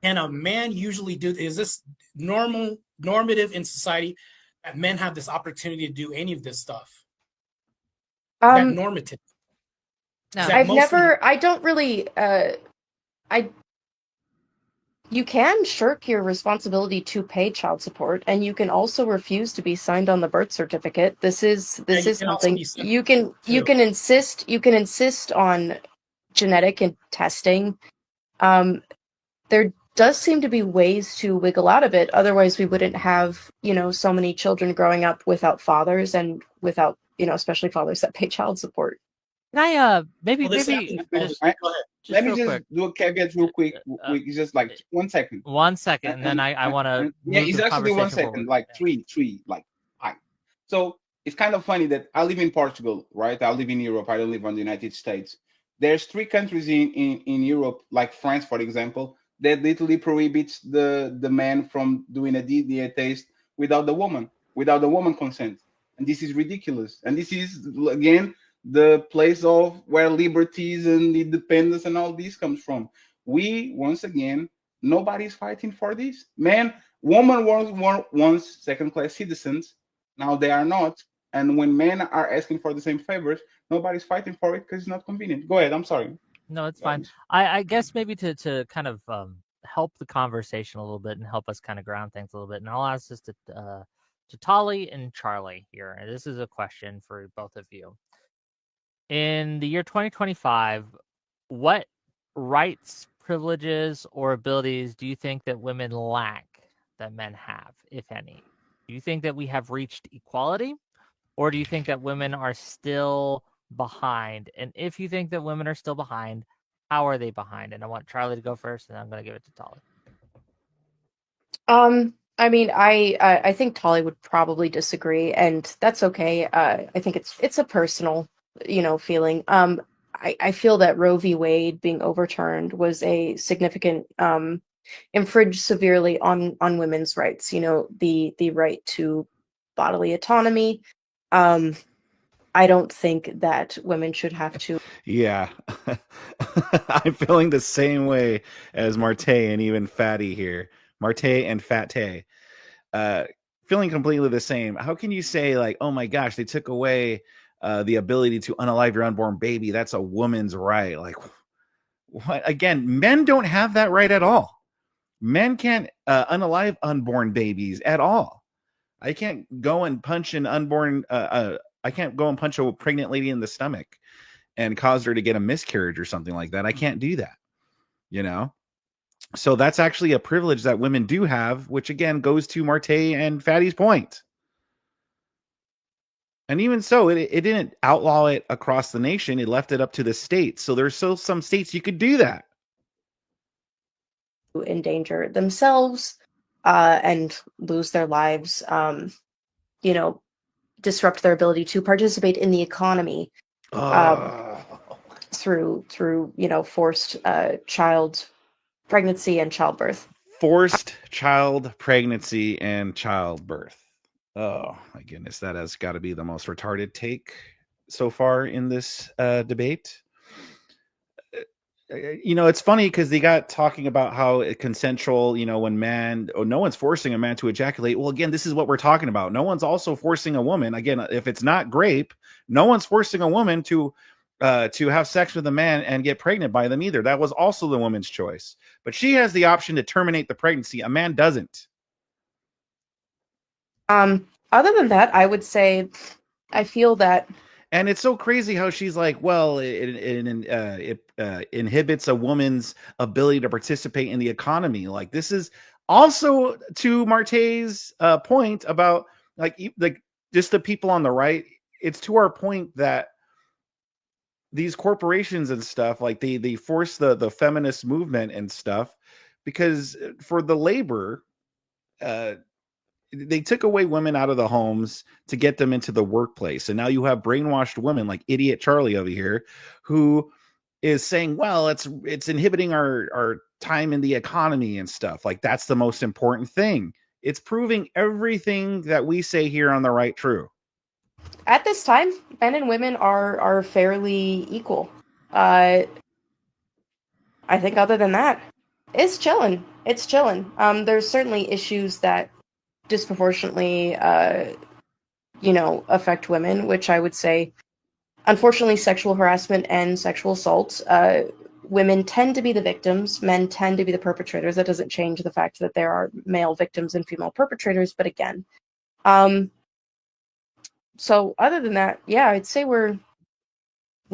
Can a man usually do? Is this normative in society that men have this opportunity to do any of this stuff? Is that normative? No. I don't really, you can shirk your responsibility to pay child support, and you can also refuse to be signed on the birth certificate. This is something you can insist on genetic and testing. There does seem to be ways to wiggle out of it. Otherwise, we wouldn't have, so many children growing up without fathers and without, especially fathers that pay child support. Can I maybe Well, this maybe happens- just, Let just me real just quick. do a caveat real quick. It's just like 1 second. 1 second, and then I want to Yeah, move it's the actually 1 conversation second, forward. like Yeah. three, like 5. So it's kind of funny that I live in Portugal, right? I live in Europe. I don't live in the United States. There's 3 countries in Europe, like France, for example, that literally prohibits the man from doing a DNA test without the woman consent. And this is ridiculous. And this is, again, the place of where liberties and independence and all this comes from. We, once again, nobody's fighting for this. Man, women once second-class citizens. Now they are not. And when men are asking for the same favors, nobody's fighting for it because it's not convenient. Go ahead. I'm sorry. No, it's fine. I guess maybe to kind of help the conversation a little bit and help us kind of ground things a little bit. And I'll ask this to Tali and Charlie here. And this is a question for both of you. In the year 2025, what rights, privileges, or abilities do you think that women lack that men have, if any? Do you think that we have reached equality, or do you think that women are still behind? And if you think that women are still behind, how are they behind? And I want Charlie to go first, and I'm going to give it to Tali. I mean, I think Tali would probably disagree, and that's okay. I think it's a personal, feeling. I feel that Roe v. Wade being overturned was a significant infringed severely on women's rights. The right to bodily autonomy. I don't think that women should have to. Yeah. I'm feeling the same way as Marte and even Fatty here. Marte and Fatte. Feeling completely the same. How can you say, like, oh my gosh, they took away the ability to unalive your unborn baby? That's a woman's right. Like, what? Again, men don't have that right at all. Men can't unalive unborn babies at all. I can't go and punch an unborn I can't go and punch a pregnant lady in the stomach and cause her to get a miscarriage or something like that. I can't do that, So that's actually a privilege that women do have, which again goes to Marte and Fatty's point. And even so, it didn't outlaw it across the nation. It left it up to the states. So there's still some states you could do that. Endanger themselves and lose their lives, disrupt their ability to participate in the economy through forced child pregnancy and childbirth. Forced child pregnancy and childbirth. Oh my goodness, that has got to be the most retarded take so far in this debate. It's funny because they got talking about how it consensual, when no one's forcing a man to ejaculate. Well, again, this is what we're talking about. No one's also forcing a woman. Again, if it's not grape, no one's forcing a woman to have sex with a man and get pregnant by them either. That was also the woman's choice. But she has the option to terminate the pregnancy. A man doesn't. Other than that, I would say I feel that. And it's so crazy how she's like, well, it inhibits a woman's ability to participate in the economy. Like, this is also to Marte's point about like just the people on the right. It's to our point that these corporations and stuff, like they force the feminist movement and stuff because for the labor, they took away women out of the homes to get them into the workplace. And now you have brainwashed women like idiot Charlie over here who is saying, well, it's inhibiting our time in the economy and stuff. Like, that's the most important thing. It's proving everything that we say here on the right true. At this time, men and women are fairly equal. I think other than that, it's chilling. It's chilling. There's certainly issues that disproportionately affect women, which I would say, unfortunately, sexual harassment and sexual assault, women tend to be the victims, men tend to be the perpetrators. That doesn't change the fact that there are male victims and female perpetrators, but again, so other than that, yeah, I'd say we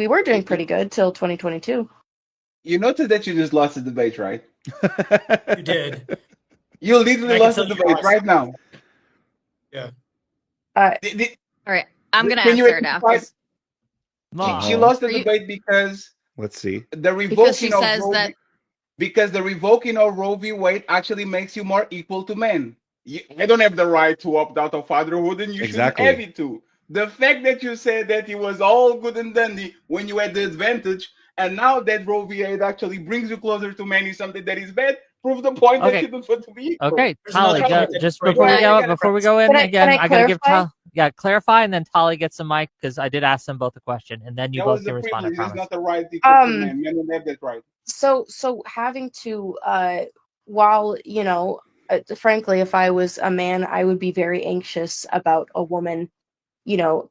were doing pretty good till 2022. You noticed that you just lost the debate, right? You did. You literally lost the debate right now. Yeah. All right, I'm gonna answer now. She lost the debate because let's see the revoking of Roe that because the revoking of Roe v. Wade actually makes you more equal to men. I don't have the right to opt out of fatherhood, and you shouldn't have it too. The fact that you said that it was all good and dandy when you had the advantage, and now that Roe v. Wade actually brings you closer to men is something that is bad, prove the point that Okay. you don't want to be. Okay, There's Tolly, another point that just right before there. we You go gotta before we press. go in Can I again, I gotta give clarify? clarify, and then Tolly gets the mic because I did ask them both a question, and then you That both was can a respond. I privilege. It's promise. not a right equal to Um, men. Men don't have that right. So having to, while frankly, if I was a man, I would be very anxious about a woman,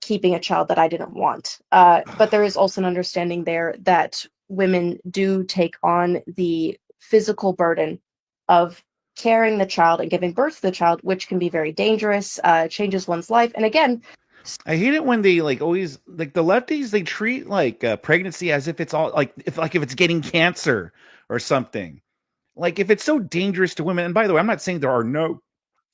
keeping a child that I didn't want. But there is also an understanding there that women do take on the physical burden of carrying the child and giving birth to the child, which can be very dangerous, changes one's life. And again, I hate it when they always the lefties, they treat pregnancy as if it's all if it's getting cancer or something. Like if it's so dangerous to women, and by the way, I'm not saying there are no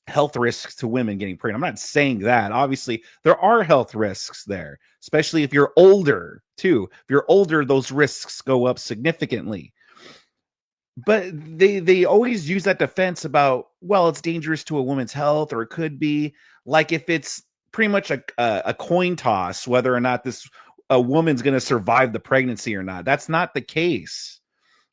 health risks to women getting pregnant. I'm not saying that. Obviously, there are health risks there, especially if you're older too. If you're older, those risks go up significantly. But they always use that defense about, well, it's dangerous to a woman's health, or it could be, like if it's pretty much a coin toss whether or not this a woman's going to survive the pregnancy or not. That's not the case.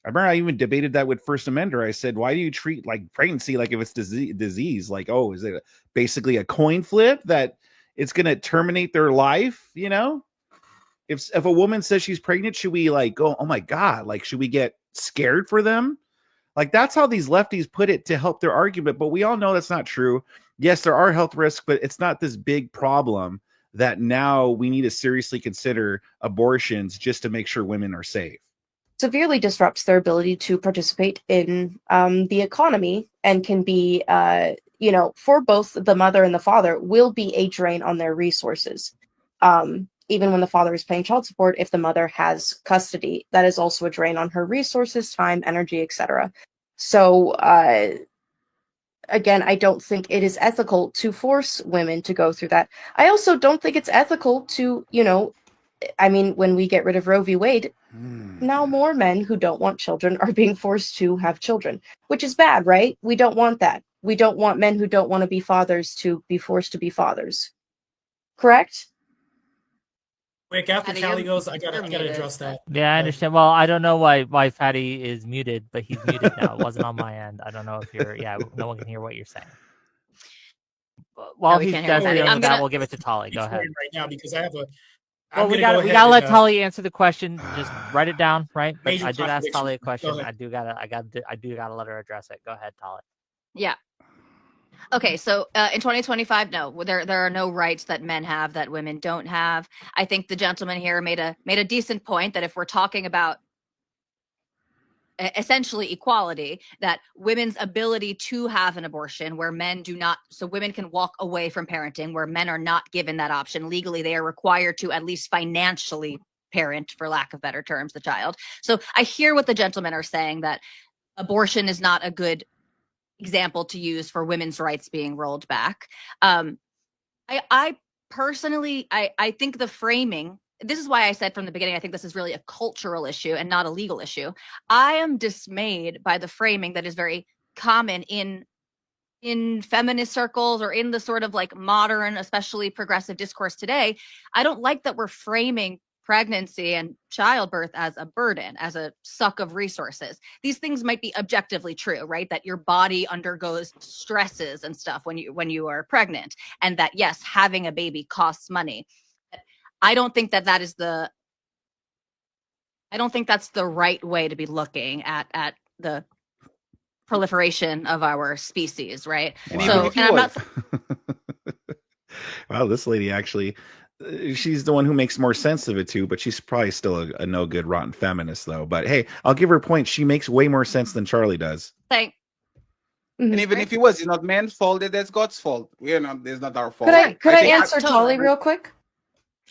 I remember I even debated that with First Amender. I said, why do you treat pregnancy like if it's disease? Like, oh, is it basically a coin flip that it's going to terminate their life? If a woman says she's pregnant, should we go, oh my God, should we get scared for them? That's how these lefties put it to help their argument. But we all know that's not true. Yes, there are health risks, but it's not this big problem that now we need to seriously consider abortions just to make sure women are safe. Severely disrupts their ability to participate in the economy and can be, for both the mother and the father, will be a drain on their resources. Even when the father is paying child support, if the mother has custody, that is also a drain on her resources, time, energy, etc. So, again, I don't think it is ethical to force women to go through that. I also don't think it's ethical to, when we get rid of Roe v. Wade, now more men who don't want children are being forced to have children, which is bad, right? We don't want that. We don't want men who don't want to be fathers to be forced to be fathers. Correct? Quick, after Patty, Callie you're- goes, I you're gotta muted. address that. Yeah, I understand. Well, I don't know why Fatty is muted, but he's muted now. It wasn't on my end. I don't know if you're. Yeah, no one can hear what you're saying. While we he's can't hear Fatty. dealing I'm with that, gonna- we'll give it to Tolly. Go ahead. Right now because I have a. Well, we gotta let Tolly answer the question. Just write it down, right? But Major I did ask contradiction. Tolly a Go question. ahead. I do gotta let her address it. Go ahead, Tolly. Yeah. Okay, so in 2025, no, there are no rights that men have that women don't have. I think the gentleman here made a decent point that if we're talking about essentially equality, that women's ability to have an abortion where men do not, so women can walk away from parenting where men are not given that option legally, they are required to at least financially parent, for lack of better terms, the child. So I hear what the gentlemen are saying, that abortion is not a good example to use for women's rights being rolled back. I personally, I think the framing, this is why I said from the beginning, I think this is really a cultural issue and not a legal issue. I am dismayed by the framing that is very common in feminist circles or in the sort of modern, especially progressive discourse today. I don't like that we're framing pregnancy and childbirth as a burden, as a suck of resources. These things might be objectively true, right? That your body undergoes stresses and stuff when you are pregnant, and that yes, having a baby costs money. I don't think that is the I don't think that's the right way to be looking at the proliferation of our species, right? Wow. So, and I'm not Wow, this lady actually, she's the one who makes more sense of it too, but she's probably still a no good rotten feminist though. But hey, I'll give her a point. She makes way more sense than Charlie does. saying. And even if it was, it's not man's fault, that's God's fault. It's not our fault. Could I think answer totally. Tolly real quick?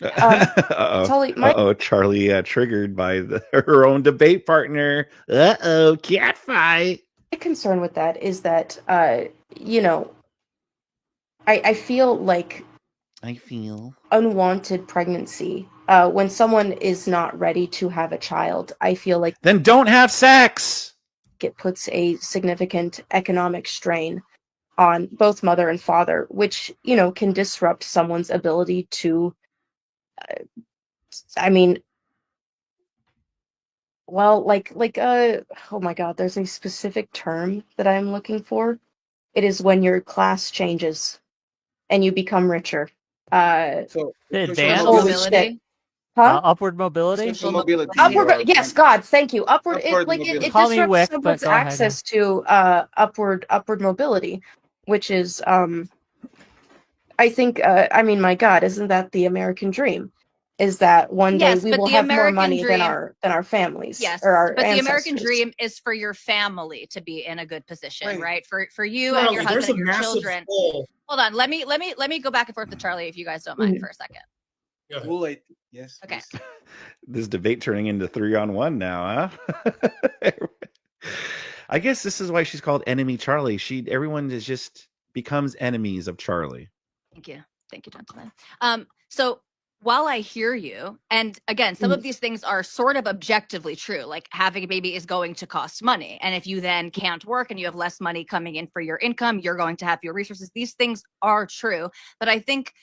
Uh-oh. Tolly, Charlie triggered by her own debate partner. Cat fight. my concern with that is that, I feel like unwanted pregnancy, when someone is not ready to have a child, I feel like Then don't have sex. it puts a significant economic strain on both mother and father, which, can disrupt someone's ability to, Well, oh my God, there's a specific term that I'm looking for. It is when your class changes and you become richer. So The social advance? Holy mobility. shit. Mobility. Huh? Upward mobility? Social mobility. mobility. Upward, Or yes, God, thank you. Upward, upward it mobility. Call me disrupts Wick, but someone's go ahead. Yeah. access to upward mobility, which is I think I mean, my God, isn't that the American dream? Is that one day Yes, we but will the have more American money than dream. our families Yes, or our but the ancestors. American dream is for your family to be in a good position, Right. right? For you and your Charlie, there's husband a and your massive children. hole. Hold on, let me go back and forth with Charlie if you guys don't mind Mhm. for a second. Go ahead. Well, yes. Okay. please. This debate turning into 3-on-1 now, huh? I guess this is why she's called Enemy Charlie. Everyone is just becomes enemies of Charlie. Thank you, gentlemen. So while I hear you, and again, some of these things are sort of objectively true, like having a baby is going to cost money. And if you then can't work and you have less money coming in for your income, you're going to have fewer resources. These things are true. But I think,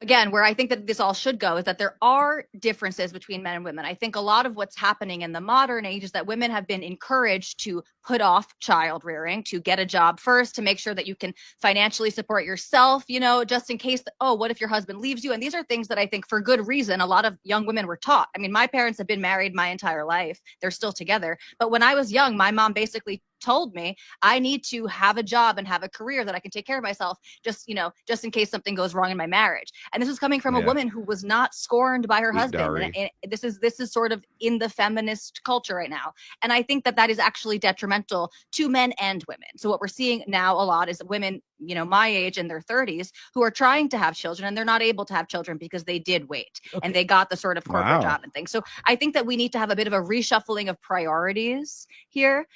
again, where I think that this all should go is that there are differences between men and women. I think a lot of what's happening in the modern age is that women have been encouraged to put off child rearing, to get a job first, to make sure that you can financially support yourself, just in case, what if your husband leaves you? And these are things that I think for good reason, a lot of young women were taught. I mean, my parents have been married my entire life. They're still together. But when I was young, my mom basically told me I need to have a job and have a career that I can take care of myself, just in case something goes wrong in my marriage. And this was coming from a woman who was not scorned by her husband. And this is sort of in the feminist culture right now. And I think that is actually detrimental to men and women. So what we're seeing now a lot is women, my age in their 30s, who are trying to have children and they're not able to have children because they did wait and they got the sort of corporate job and things. So I think that we need to have a bit of a reshuffling of priorities here.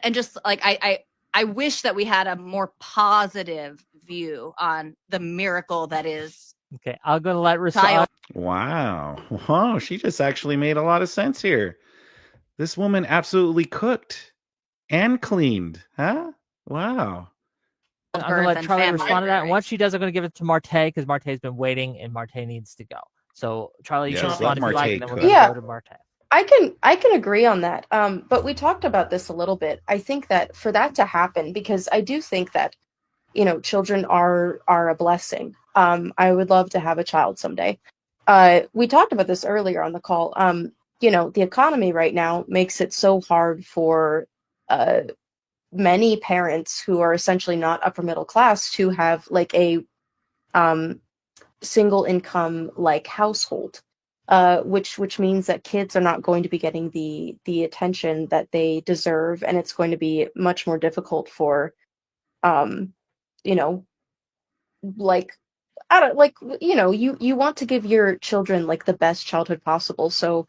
And just like I wish that we had a more positive view on the miracle that is. Okay, I'm gonna let Rasad. Wow, she just actually made a lot of sense here. This woman absolutely cooked and cleaned, huh? Wow. I'm gonna let Charlie respond to that. And once she does, I'm gonna give it to Marte because Marte's been waiting and Marte needs to go. So Charlie, you can respond if you like, and then we're gonna go to Marte. I can agree on that. But we talked about this a little bit. I think that for that to happen, because I do think that, children are a blessing. I would love to have a child someday. We talked about this earlier on the call. The economy right now makes it so hard for many parents who are essentially not upper middle class to have like a single income like household. Which means that kids are not going to be getting the attention that they deserve, and it's going to be much more difficult for, you want to give your children like the best childhood possible. So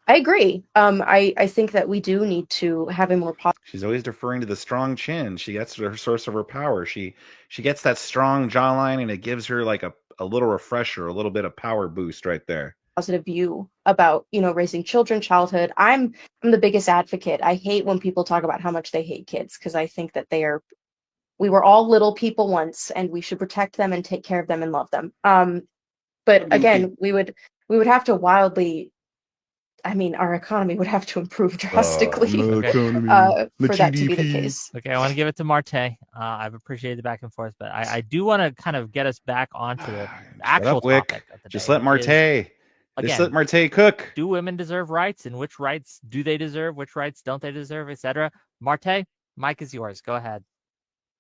I agree. I think that we do need to have a more She's always deferring to the strong chin. She gets her source of her power. She gets that strong jawline, and it gives her like a little refresher, a little bit of power boost right there. Positive view about raising children, childhood. I'm the biggest advocate. I hate when people talk about how much they hate kids, because I think that we were all little people once, and we should protect them and take care of them and love them. But again, we would have to our economy would have to improve drastically for that to be the case. Okay, I want to give it to Marte. I've appreciated the back and forth, but I do want to kind of get us back onto the actual topic of the day. Just let Marte. Just let Marte cook. Do women deserve rights, and which rights do they deserve? Which rights don't they deserve, etc.? Marte, mic is yours. Go ahead.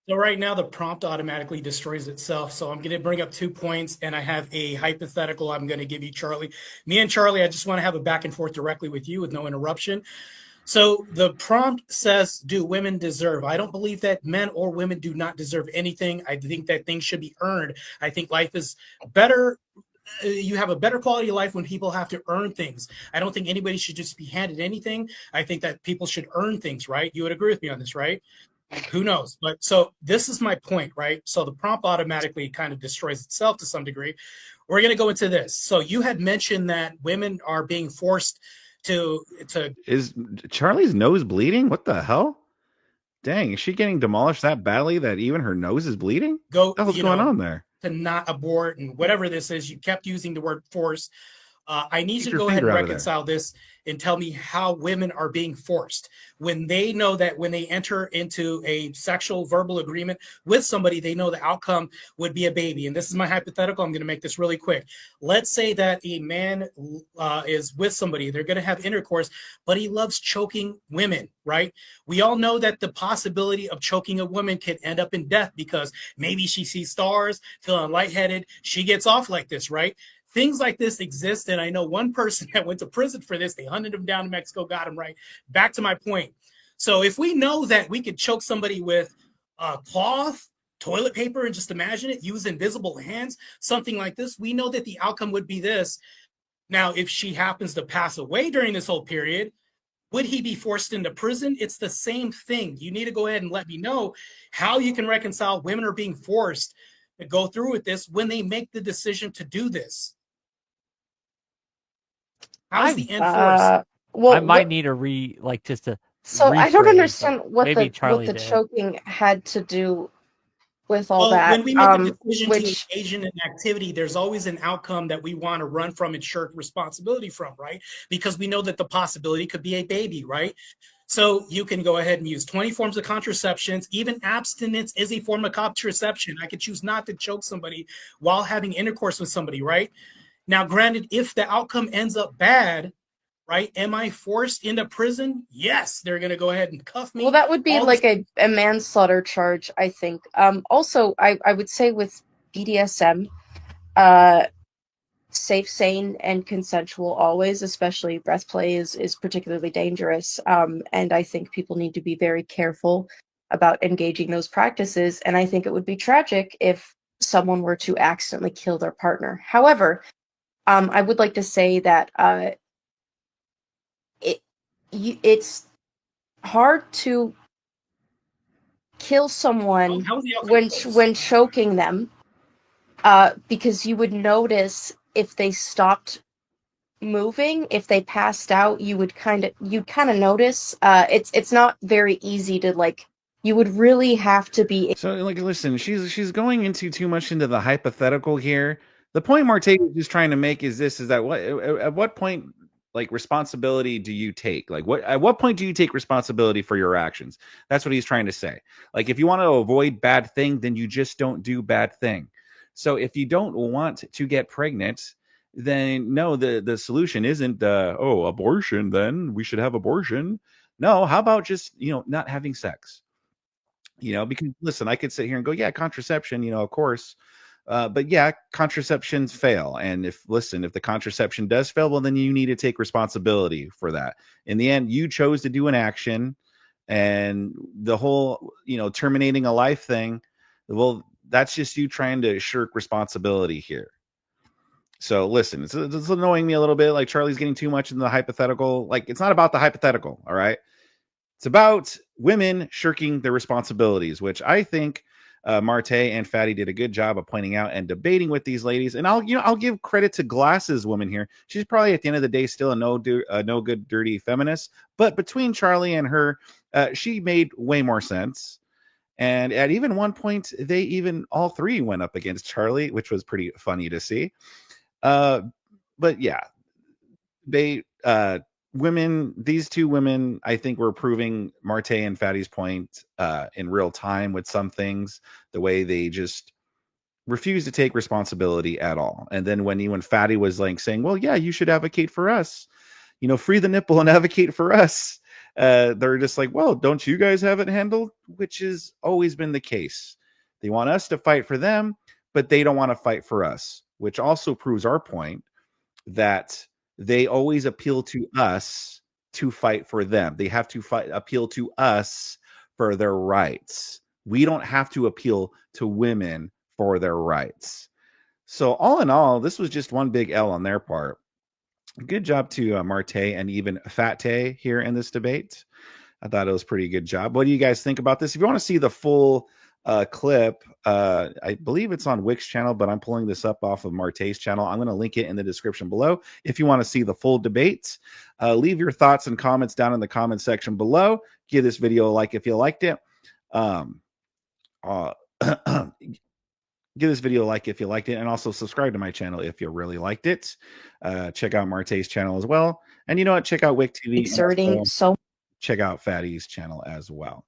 So right now the prompt automatically destroys itself. So I'm going to bring up 2 points, and I have a hypothetical I'm going to give you, Charlie. Me and Charlie, I just want to have a back and forth directly with you with no interruption. So the prompt says, do women deserve? I don't believe that men or women do not deserve anything. I think that things should be earned. I think life is better. You have a better quality of life when people have to earn things. I don't think anybody should just be handed anything. I think that people should earn things, right? You would agree with me on this, right? Who knows? But so this is my point, right? So the prompt automatically kind of destroys itself to some degree. We're going to go into this. So you had mentioned that women are being forced to. Is Charlie's nose bleeding? What the hell? Dang, is she getting demolished that badly that even her nose is bleeding? What's going on there? To not abort and whatever this is, you kept using the word force. I need you to your go ahead finger and out of there. reconcile this and tell me how women are being forced when they know that when they enter into a sexual verbal agreement with somebody, they know the outcome would be a baby. And this is my hypothetical. I'm going to make this really quick. Let's say that a man is with somebody, they're going to have intercourse, but he loves choking women, right? We all know that the possibility of choking a woman can end up in death because maybe she sees stars, feeling lightheaded. She gets off like this, right? Things like this exist. And I know one person that went to prison for this. They hunted him down in Mexico, got him, right. Back to my point. So if we know that we could choke somebody with cloth, toilet paper, and just imagine it, use invisible hands, something like this, we know that the outcome would be this. Now, if she happens to pass away during this whole period, would he be forced into prison? It's the same thing. You need to go ahead and let me know how you can reconcile women are being forced to go through with this when they make the decision to do this. How's the end forced? Well, I might need a just to. So I don't rephrase, understand like, what maybe the Charlie did. choking had to do with all Well, that. when we make a decision which to engage in an activity, there's always an outcome that we want to run from and shirk responsibility from, right? Because we know that the possibility could be a baby, right? So you can go ahead and use 20 forms of contraceptions. Even abstinence is a form of contraception. I could choose not to choke somebody while having intercourse with somebody, right? Now, granted, if the outcome ends up bad, right? Am I forced into prison? Yes, they're going to go ahead and cuff me. Well, that would be All like a manslaughter charge, I think. Also, I would say with BDSM, safe, sane, and consensual always, especially breath play is particularly dangerous. And I think people need to be very careful about engaging those practices. And I think it would be tragic if someone were to accidentally kill their partner. However, I would like to say that it's hard to kill someone when choking them, because you would notice if they stopped moving, if they passed out, you'd kind of notice. It's not very easy to, like, you would really have to be. So, like, listen, she's going into too much into the hypothetical here. The point Marte is just trying to make is that at what point, like, responsibility do you take? Like, at what point do you take responsibility for your actions? That's what he's trying to say. Like, if you want to avoid bad thing, then you just don't do bad thing. So if you don't want to get pregnant, then no, the solution isn't abortion. Then we should have abortion. No, how about just not having sex? Because listen, I could sit here and go, yeah, contraception, of course. But yeah, contraceptions fail. And if the contraception does fail, well, then you need to take responsibility for that. In the end, you chose to do an action, and the whole, terminating a life thing, well, that's just you trying to shirk responsibility here. So listen, it's annoying me a little bit. Like, Charlie's getting too much in the hypothetical. Like, it's not about the hypothetical. All right. It's about women shirking their responsibilities, which I think Marte and Fatty did a good job of pointing out and debating with these ladies. And I'll give credit to Glasses woman here. She's probably at the end of the day still a no good dirty feminist, but between Charlie and her, she made way more sense. And at even one point, they even all three went up against Charlie, which was pretty funny to see. But yeah, they these two women, I think, were proving Marte and Fatty's point in real time with some things, the way they just refuse to take responsibility at all. And then when Fatty was like saying, well, yeah, you should advocate for us, free the nipple and advocate for us, they're just like, well, don't you guys have it handled? Which has always been the case. They want us to fight for them, but they don't want to fight for us, which also proves our point that they always appeal to us to fight for them. They have to appeal to us for their rights. We don't have to appeal to women for their rights. So all in all, this was just one big L on their part. Good job to Marte and even Fate here in this debate. I thought it was a pretty good job. What do you guys think about this? If you want to see the full clip, I believe it's on Wick's channel, but I'm pulling this up off of Marte's channel. I'm going to link it in the description below if you want to see the full debate. Leave your thoughts and comments down in the comment section below. Give this video a like if you liked it. give this video a like if you liked it, and also subscribe to my channel if you really liked it. Check out Marte's channel as well. And you know what? Check out Wick TV. Exerting so Check out Fatty's channel as well.